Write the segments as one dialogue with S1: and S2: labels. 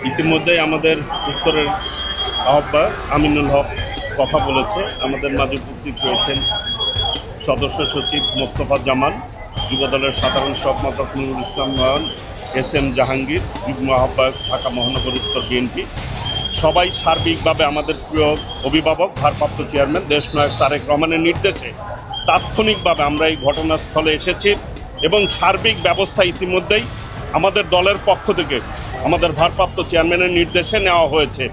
S1: ইতিমধ্যেই আমাদের উত্তরের আহ্বায়ক আমিনুল হক কথা বলেছে। আমাদের মাঝে উপস্থিত রয়েছেন সদস্য সচিব মোস্তফা জামান, যুবদলের সাধারণ সম্পাদক নুরুল ইসলাম নয়ন, এস.এম. জাহাঙ্গীর, যুগ্ম আহ্বায়ক ঢাকা মহানগর উত্তর বিএনপি। সবাই সার্বিকভাবে আমাদের প্রিয় অভিভাবক ভারপ্রাপ্ত চেয়ারম্যান দেশনায়ক তারেক রহমানের নির্দেশে তাৎক্ষণিকভাবে আমরা এই ঘটনাস্থলে এসেছি এবং সার্বিক ব্যবস্থা ইতিমধ্যেই আমাদের দলের পক্ষ থেকে আমাদের ভারপ্রাপ্ত চেয়ারম্যানের নির্দেশে নেওয়া হয়েছে।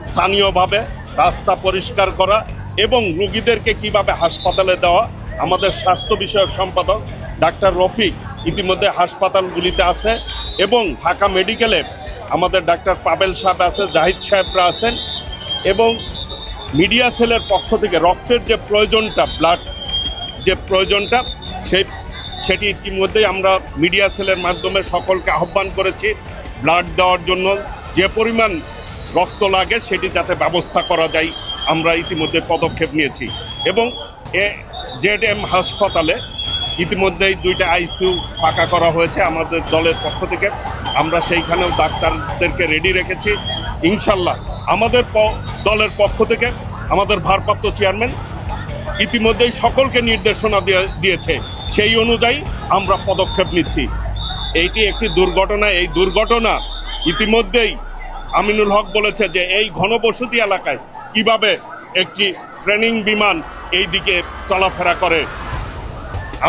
S1: স্থানীয়ভাবে রাস্তা পরিষ্কার করা এবং রোগীদেরকে কিভাবে হাসপাতালে দেওয়া, আমাদের স্বাস্থ্য বিষয়ক সম্পাদক ডাক্তার রফিক ইতিমধ্যে হাসপাতালগুলিতে আছে এবং ঢাকা মেডিকেলে আমাদের ডাক্তার পাবেল সাহেব আছে, জাহিদ সাহেবরা আছেন এবং মিডিয়া সেলের পক্ষ থেকে রক্তের যে প্রয়োজনটা, ব্লাড যে প্রয়োজনটা সেটি ইতিমধ্যেই আমরা মিডিয়া সেলের মাধ্যমে সকলকে আহ্বান করেছি ব্লাড দেওয়ার জন্য। যে পরিমাণ রক্ত লাগে সেটি যাতে ব্যবস্থা করা যায় আমরা ইতিমধ্যে পদক্ষেপ নিয়েছি এবং জেডএম হাসপাতালে ইতিমধ্যেই 2টা আইসিইউ ফাঁকা করা হয়েছে আমাদের দলের পক্ষ থেকে। আমরা সেইখানেও ডাক্তারদেরকে রেডি রেখেছি। ইনশাল্লাহ আমাদের দলের পক্ষ থেকে আমাদের ভারপ্রাপ্ত চেয়ারম্যান ইতিমধ্যেই সকলকে নির্দেশনা দিয়েছে, সেই অনুযায়ী আমরা পদক্ষেপ নিচ্ছি। এইটি একটি দুর্ঘটনা। এই দুর্ঘটনা ইতিমধ্যেই আমিনুল হক বলেছে যে এই ঘনবসতি এলাকায় কিভাবে একটি ট্রেনিং বিমান এই দিকে চলাফেরা করে।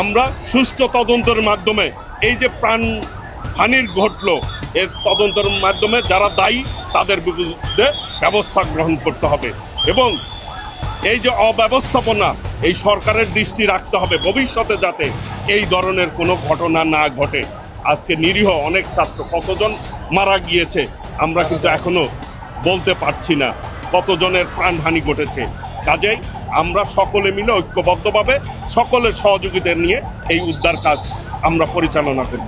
S1: আমরা সুষ্ঠু তদন্তের মাধ্যমে এই যে প্রাণহানির ঘটলো এর তদন্তের মাধ্যমে যারা দায়ী তাদের বিরুদ্ধে ব্যবস্থা গ্রহণ করতে হবে এবং এই যে অব্যবস্থাপনা এই সরকারের দৃষ্টি রাখতে হবে ভবিষ্যতে যাতে এই ধরনের কোনো ঘটনা না ঘটে। আজকে নিরীহ অনেক ছাত্র কতজন মারা গিয়েছে আমরা কিন্তু এখনো বলতে পারছি না কতজনের প্রাণহানি ঘটেছে। কাজেই আমরা সকলে মিলে ঐক্যবদ্ধভাবে সকলের সহযোগিতা নিয়ে এই উদ্ধার কাজ আমরা পরিচালনা করব।